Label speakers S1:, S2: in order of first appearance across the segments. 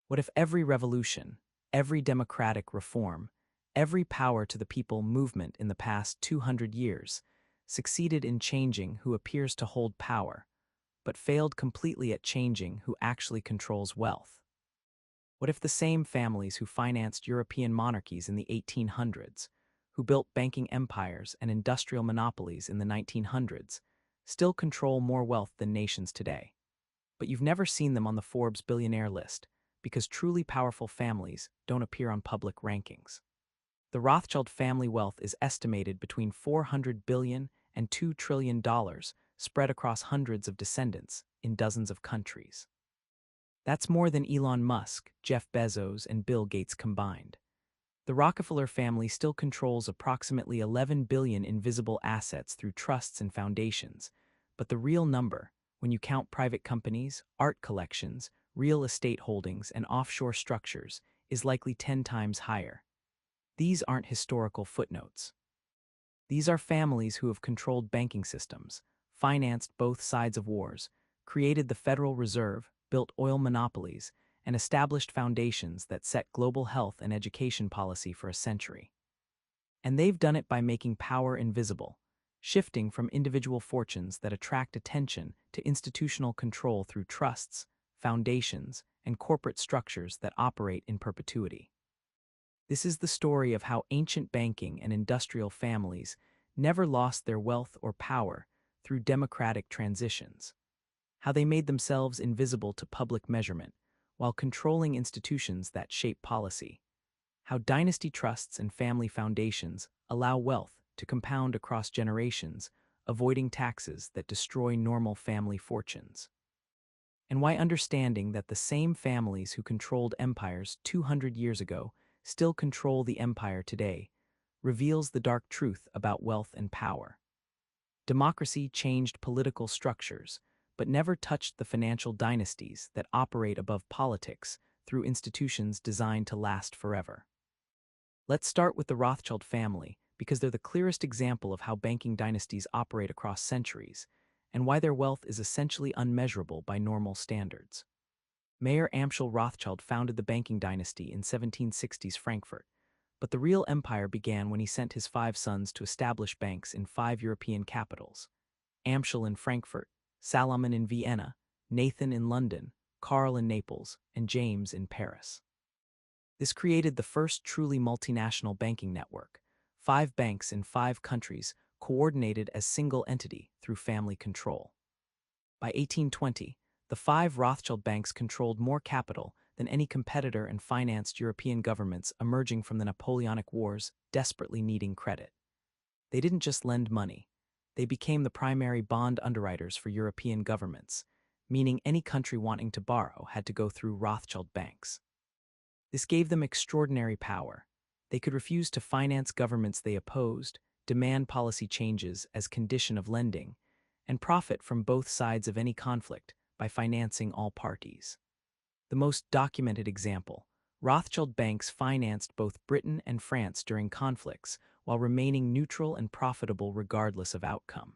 S1: What if every revolution, every democratic reform, every power to the people movement in the past 200 years succeeded in changing who appears to hold power, but failed completely at changing who actually controls wealth? What if the same families who financed European monarchies in the 1800s, who built banking empires and industrial monopolies in the 1900s, still control more wealth than nations today? But you've never seen them on the Forbes billionaire list because truly powerful families don't appear on public rankings. The Rothschild family wealth is estimated between $400 billion and $2 trillion spread across hundreds of descendants in dozens of countries. That's more than Elon Musk, Jeff Bezos, and Bill Gates combined. The Rockefeller family still controls approximately 11 billion in invisible assets through trusts and foundations, but the real number, when you count private companies, art collections, real estate holdings, and offshore structures, is likely 10 times higher. These aren't historical footnotes. These are families who have controlled banking systems, financed both sides of wars, created the Federal Reserve, built oil monopolies, and established foundations that set global health and education policy for a century. And they've done it by making power invisible, shifting from individual fortunes that attract attention to institutional control through trusts, foundations, and corporate structures that operate in perpetuity. This is the story of how ancient banking and industrial families never lost their wealth or power through democratic transitions, how they made themselves invisible to public measurement while controlling institutions that shape policy, how dynasty trusts and family foundations allow wealth to compound across generations, avoiding taxes that destroy normal family fortunes, and why understanding that the same families who controlled empires 200 years ago still control the empire today reveals the dark truth about wealth and power. Democracy changed political structures, but never touched the financial dynasties that operate above politics through institutions designed to last forever. Let's start with the Rothschild family because they're the clearest example of how banking dynasties operate across centuries and why their wealth is essentially unmeasurable by normal standards. Mayer Amschel Rothschild founded the banking dynasty in 1760s Frankfurt, but the real empire began when he sent his 5 sons to establish banks in 5 European capitals: Amschel in Frankfurt, Salomon in Vienna, Nathan in London, Karl in Naples, and James in Paris. This created the first truly multinational banking network, 5 banks in 5 countries coordinated as single entity through family control. By 1820, the 5 Rothschild banks controlled more capital than any competitor and financed European governments emerging from the Napoleonic Wars desperately needing credit. They didn't just lend money. They became the primary bond underwriters for European governments, meaning any country wanting to borrow had to go through Rothschild banks. This gave them extraordinary power. They could refuse to finance governments they opposed, demand policy changes as condition of lending, and profit from both sides of any conflict by financing all parties. The most documented example, Rothschild banks financed both Britain and France during conflicts while remaining neutral and profitable regardless of outcome.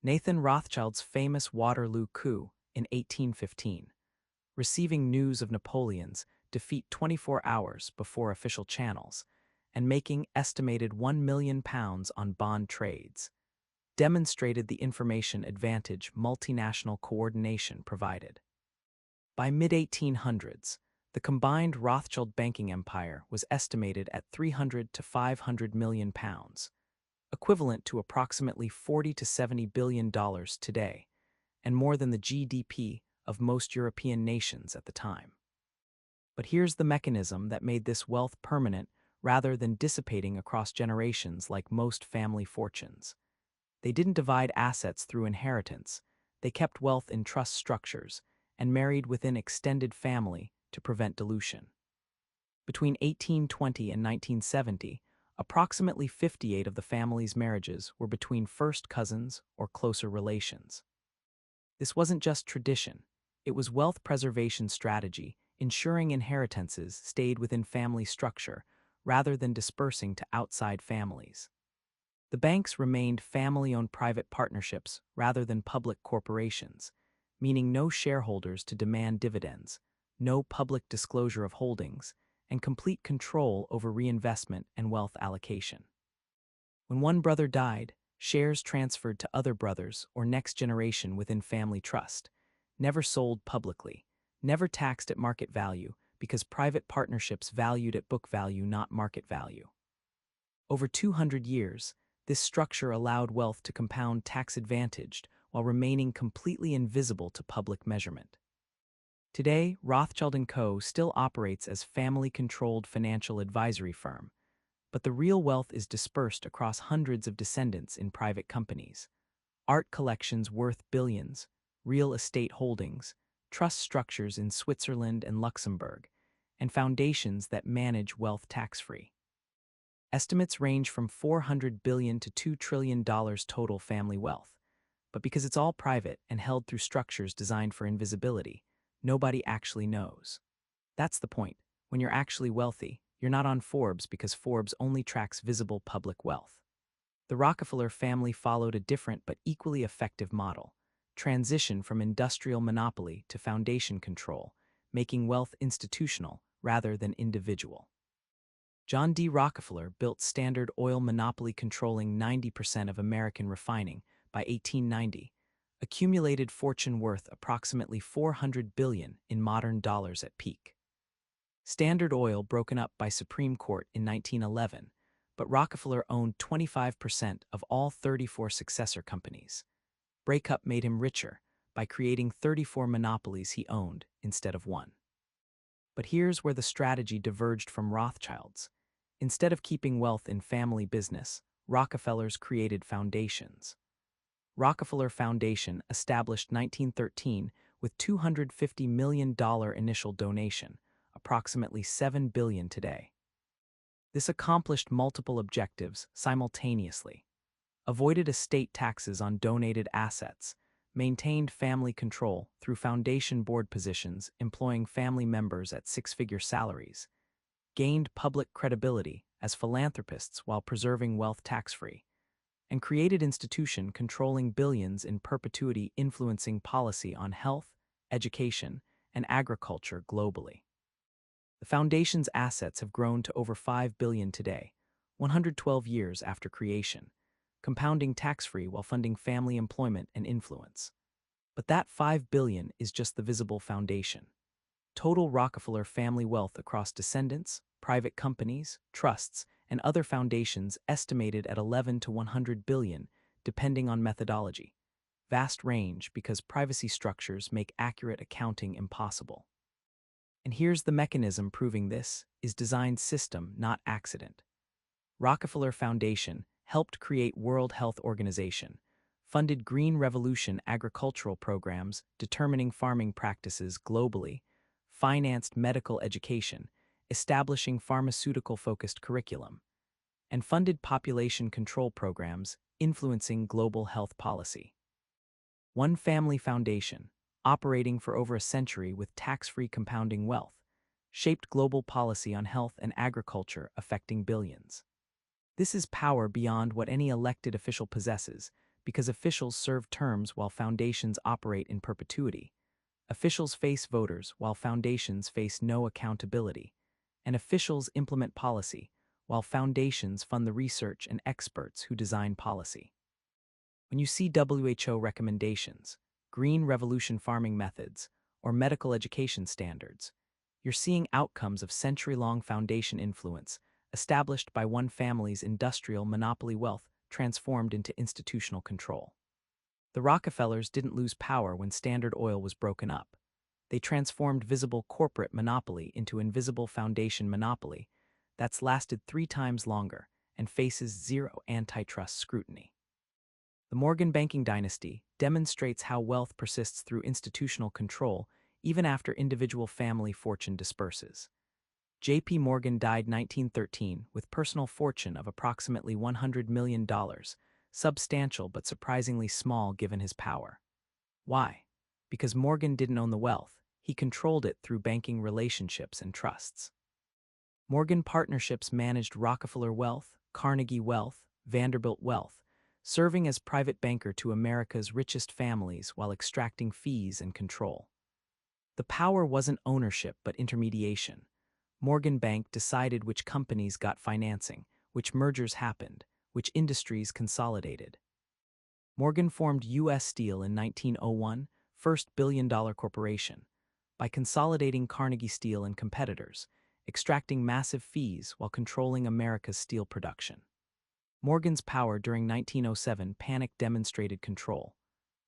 S1: Nathan Rothschild's famous Waterloo coup in 1815, receiving news of Napoleon's defeat 24 hours before official channels, and making estimated £1 million on bond trades, demonstrated the information advantage multinational coordination provided. By mid-1800s, the combined Rothschild banking empire was estimated at 300 to 500 million pounds, equivalent to approximately $40 to $70 billion today, and more than the GDP of most European nations at the time. But here's the mechanism that made this wealth permanent rather than dissipating across generations like most family fortunes. They didn't divide assets through inheritance. They kept wealth in trust structures and married within extended family to prevent dilution. Between 1820 and 1970, approximately 58 of the family's marriages were between first cousins or closer relations. This wasn't just tradition, it was wealth preservation strategy, ensuring inheritances stayed within family structure rather than dispersing to outside families. The banks remained family-owned private partnerships rather than public corporations, meaning no shareholders to demand dividends, no public disclosure of holdings, and complete control over reinvestment and wealth allocation. When one brother died, shares transferred to other brothers or next generation within family trust, never sold publicly, never taxed at market value because private partnerships valued at book value, not market value. Over 200 years, this structure allowed wealth to compound tax-advantaged while remaining completely invisible to public measurement. Today, Rothschild & Co. still operates as family-controlled financial advisory firm, but the real wealth is dispersed across hundreds of descendants in private companies. Art collections worth billions, real estate holdings, trust structures in Switzerland and Luxembourg, and foundations that manage wealth tax-free. Estimates range from $400 billion to $2 trillion total family wealth, but because it's all private and held through structures designed for invisibility, nobody actually knows. That's the point. When you're actually wealthy, you're not on Forbes because Forbes only tracks visible public wealth. The Rockefeller family followed a different but equally effective model: transition from industrial monopoly to foundation control, making wealth institutional rather than individual. John D. Rockefeller built Standard Oil monopoly controlling 90% of American refining by 1890, accumulated fortune worth approximately $400 billion in modern dollars at peak. Standard Oil broken up by Supreme Court in 1911, but Rockefeller owned 25% of all 34 successor companies. Breakup made him richer by creating 34 monopolies he owned instead of one. But here's where the strategy diverged from Rothschild's. Instead of keeping wealth in family business, Rockefellers created foundations. Rockefeller Foundation, established 1913 with $250 million initial donation, approximately $7 billion today. This accomplished multiple objectives simultaneously: avoided estate taxes on donated assets, maintained family control through foundation board positions employing family members at six-figure salaries, gained public credibility as philanthropists while preserving wealth tax-free, and created institution controlling billions in perpetuity influencing policy on health, education, and agriculture globally. The foundation's assets have grown to over $5 billion today, 112 years after creation, compounding tax-free while funding family employment and influence. But that $5 billion is just the visible foundation. Total Rockefeller family wealth across descendants, private companies, trusts, and other foundations estimated at 11 to 100 billion, depending on methodology. Vast range because privacy structures make accurate accounting impossible. And here's the mechanism proving this is design system, not accident. Rockefeller Foundation helped create World Health Organization, funded Green Revolution agricultural programs determining farming practices globally, financed medical education, establishing pharmaceutical-focused curriculum, and funded population control programs influencing global health policy. One family foundation, operating for over a century with tax-free compounding wealth, shaped global policy on health and agriculture affecting billions. This is power beyond what any elected official possesses, because officials serve terms while foundations operate in perpetuity. Officials face voters while foundations face no accountability, and officials implement policy while foundations fund the research and experts who design policy. When you see WHO recommendations, Green Revolution farming methods, or medical education standards, you're seeing outcomes of century-long foundation influence established by one family's industrial monopoly wealth transformed into institutional control. The Rockefellers didn't lose power when Standard Oil was broken up. They transformed visible corporate monopoly into invisible foundation monopoly that's lasted 3 times longer and faces zero antitrust scrutiny. The Morgan banking dynasty demonstrates how wealth persists through institutional control even after individual family fortune disperses. J.P. Morgan died 1913 with personal fortune of approximately $100 million, substantial but surprisingly small given his power. Why? Because Morgan didn't own the wealth, he controlled it through banking relationships and trusts. Morgan Partnerships managed Rockefeller Wealth, Carnegie Wealth, Vanderbilt Wealth, serving as private banker to America's richest families while extracting fees and control. The power wasn't ownership but intermediation. Morgan Bank decided which companies got financing, which mergers happened, which industries consolidated. Morgan formed U.S. Steel in 1901, first billion-dollar corporation, by consolidating Carnegie Steel and competitors, extracting massive fees while controlling America's steel production. Morgan's power during 1907 panic demonstrated control.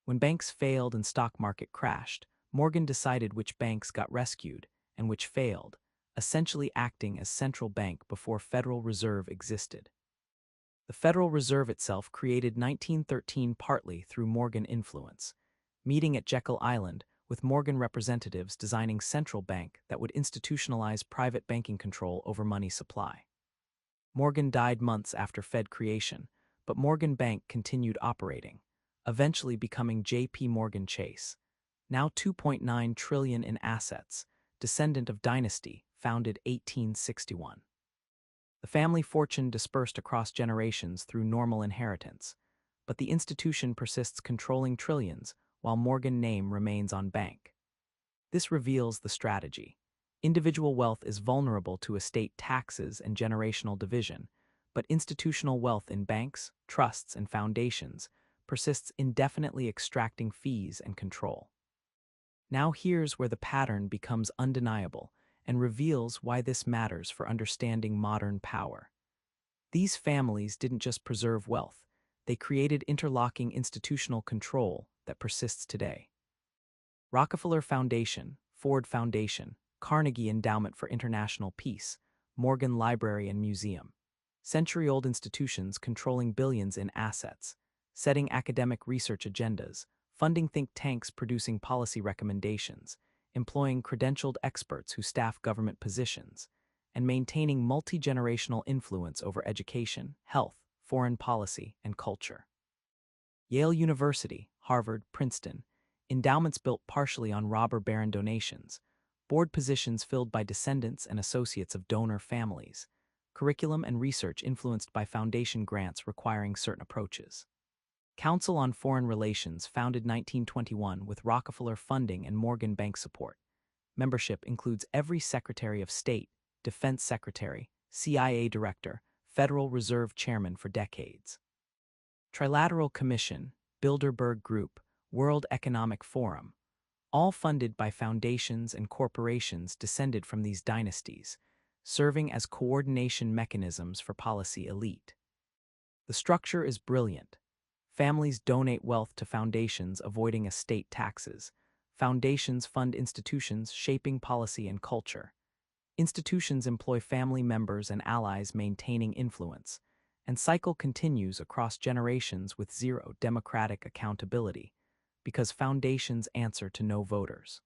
S1: When banks failed and stock market crashed, Morgan decided which banks got rescued and which failed, essentially acting as central bank before Federal Reserve existed. The Federal Reserve itself created 1913 partly through Morgan influence, meeting at Jekyll Island with Morgan representatives designing central bank that would institutionalize private banking control over money supply. Morgan died months after Fed creation, but Morgan Bank continued operating, eventually becoming J.P. Morgan Chase, now $2.9 trillion in assets, descendant of Dynasty, founded 1861. The family fortune dispersed across generations through normal inheritance, but the institution persists controlling trillions while Morgan name remains on bank. This reveals the strategy. Individual wealth is vulnerable to estate taxes and generational division, but institutional wealth in banks, trusts, and foundations persists indefinitely extracting fees and control. Now here's where the pattern becomes undeniable and reveals why this matters for understanding modern power. These families didn't just preserve wealth, they created interlocking institutional control that persists today. Rockefeller Foundation, Ford Foundation, Carnegie Endowment for International Peace, Morgan Library and Museum. Century-old institutions controlling billions in assets, setting academic research agendas, funding think tanks producing policy recommendations, employing credentialed experts who staff government positions, and maintaining multi-generational influence over education, health, foreign policy, and culture. Yale University, Harvard, Princeton, endowments built partially on robber baron donations, board positions filled by descendants and associates of donor families, curriculum and research influenced by foundation grants requiring certain approaches. Council on Foreign Relations, founded 1921 with Rockefeller funding and Morgan Bank support. Membership includes every Secretary of State, Defense Secretary, CIA Director, Federal Reserve Chairman for decades. Trilateral Commission, Bilderberg Group, World Economic Forum, all funded by foundations and corporations descended from these dynasties, serving as coordination mechanisms for policy elite. The structure is brilliant. Families donate wealth to foundations avoiding estate taxes. Foundations fund institutions shaping policy and culture. Institutions employ family members and allies maintaining influence, and cycle continues across generations with zero democratic accountability, because foundations answer to no voters.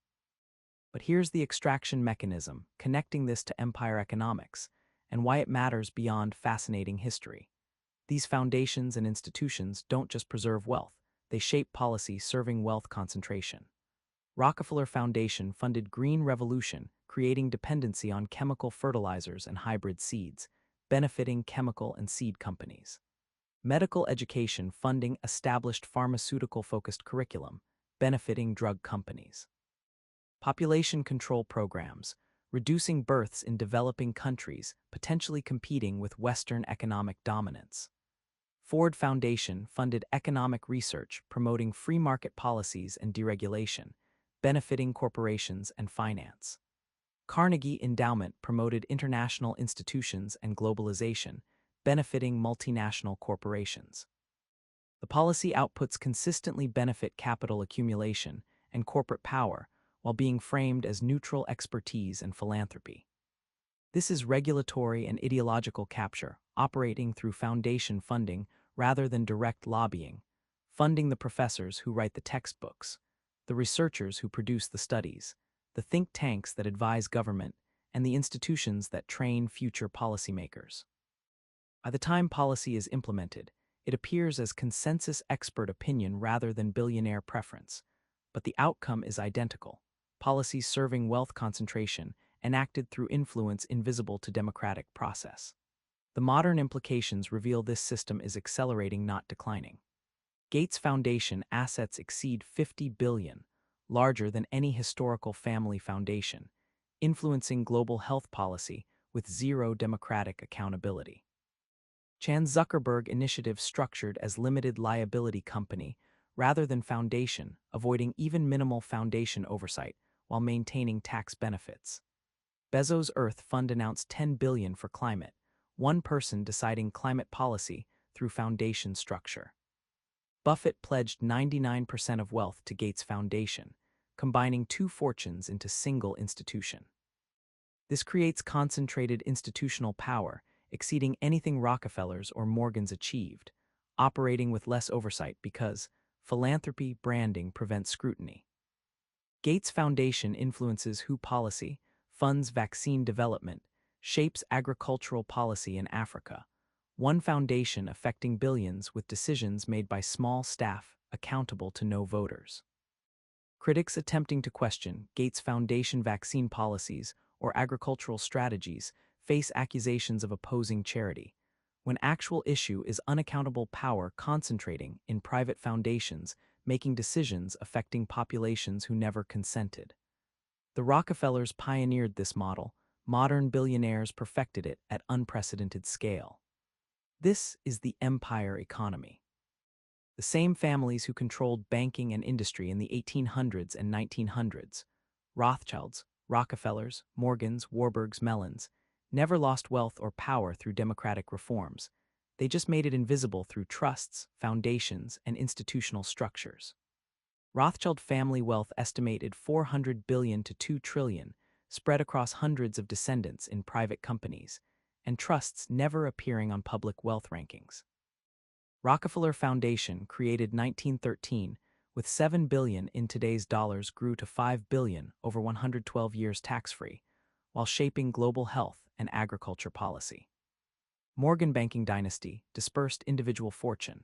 S1: But here's the extraction mechanism, connecting this to empire economics, and why it matters beyond fascinating history. These foundations and institutions don't just preserve wealth, they shape policy serving wealth concentration. Rockefeller Foundation funded Green Revolution, creating dependency on chemical fertilizers and hybrid seeds, benefiting chemical and seed companies. Medical education funding established pharmaceutical-focused curriculum, benefiting drug companies. Population control programs, reducing births in developing countries, potentially competing with Western economic dominance. Ford Foundation funded economic research promoting free market policies and deregulation, benefiting corporations and finance. Carnegie Endowment promoted international institutions and globalization, benefiting multinational corporations. The policy outputs consistently benefit capital accumulation and corporate power while being framed as neutral expertise and philanthropy. This is regulatory and ideological capture, operating through foundation funding rather than direct lobbying, funding the professors who write the textbooks, the researchers who produce the studies, the think tanks that advise government, and the institutions that train future policymakers. By the time policy is implemented, it appears as consensus expert opinion rather than billionaire preference, but the outcome is identical: policies serving wealth concentration enacted through influence invisible to democratic process. The modern implications reveal this system is accelerating, not declining. Gates Foundation assets exceed $50 billion, larger than any historical family foundation, influencing global health policy with zero democratic accountability. Chan Zuckerberg initiative structured as limited liability company rather than foundation, avoiding even minimal foundation oversight while maintaining tax benefits. Bezos Earth Fund announced $10 billion for climate, one person deciding climate policy through foundation structure. Buffett pledged 99% of wealth to Gates Foundation, combining two fortunes into single institution. This creates concentrated institutional power, exceeding anything Rockefellers or Morgans achieved, operating with less oversight because philanthropy branding prevents scrutiny. Gates Foundation influences WHO policy, funds vaccine development, shapes agricultural policy in Africa, one foundation affecting billions with decisions made by small staff accountable to no voters. Critics attempting to question Gates Foundation vaccine policies or agricultural strategies face accusations of opposing charity, when actual issue is unaccountable power concentrating in private foundations making decisions affecting populations who never consented. The Rockefellers pioneered this model, modern billionaires perfected it at unprecedented scale. This is the empire economy. The same families who controlled banking and industry in the 1800s and 1900s, Rothschilds, Rockefellers, Morgans, Warburgs, Mellons, never lost wealth or power through democratic reforms. They just made it invisible through trusts, foundations, and institutional structures. Rothschild family wealth estimated $400 billion to $2 trillion, spread across hundreds of descendants in private companies, and trusts never appearing on public wealth rankings. Rockefeller Foundation, created 1913, with $7 billion in today's dollars grew to $5 billion over 112 years tax-free, while shaping global health and agriculture policy. Morgan banking dynasty dispersed individual fortune,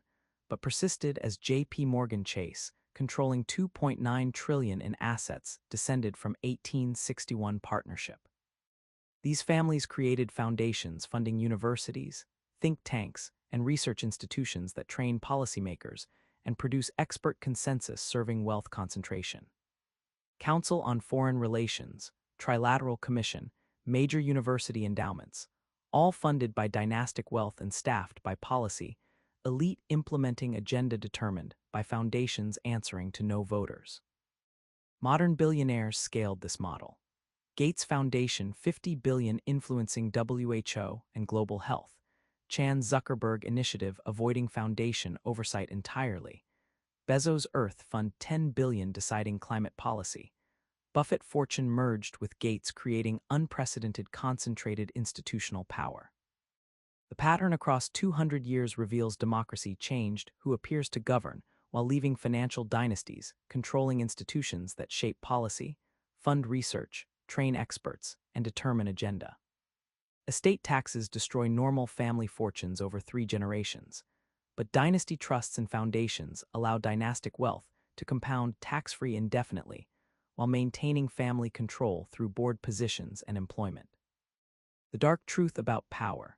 S1: but persisted as J.P. Morgan Chase, controlling $2.9 trillion in assets descended from 1861 partnership. These families created foundations funding universities, think tanks, and research institutions that train policymakers and produce expert consensus serving wealth concentration. Council on Foreign Relations, Trilateral Commission, major university endowments, all funded by dynastic wealth and staffed by policy, elite implementing agenda determined by foundations answering to no voters. Modern billionaires scaled this model. Gates Foundation, $50 billion influencing WHO and global health. Chan Zuckerberg initiative avoiding foundation oversight entirely. Bezos Earth Fund, $10 billion deciding climate policy. Buffett fortune merged with Gates creating unprecedented concentrated institutional power. The pattern across 200 years reveals democracy changed who appears to govern while leaving financial dynasties controlling institutions that shape policy, fund research, train experts, and determine agenda. Estate taxes destroy normal family fortunes over 3 generations, but dynasty trusts and foundations allow dynastic wealth to compound tax-free indefinitely while maintaining family control through board positions and employment. The dark truth about power.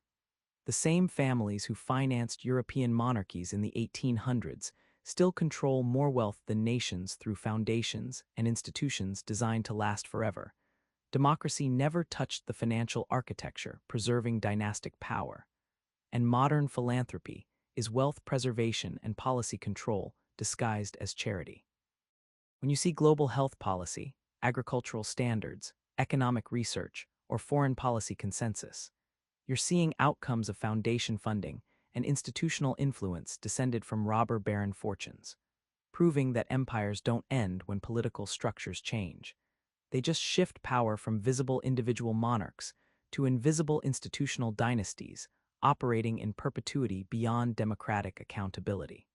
S1: The same families who financed European monarchies in the 1800s still control more wealth than nations through foundations and institutions designed to last forever. Democracy never touched the financial architecture, preserving dynastic power. And modern philanthropy is wealth preservation and policy control disguised as charity. When you see global health policy, agricultural standards, economic research, or foreign policy consensus, you're seeing outcomes of foundation funding and institutional influence descended from robber baron fortunes, proving that empires don't end when political structures change. They just shift power from visible individual monarchs to invisible institutional dynasties operating in perpetuity beyond democratic accountability.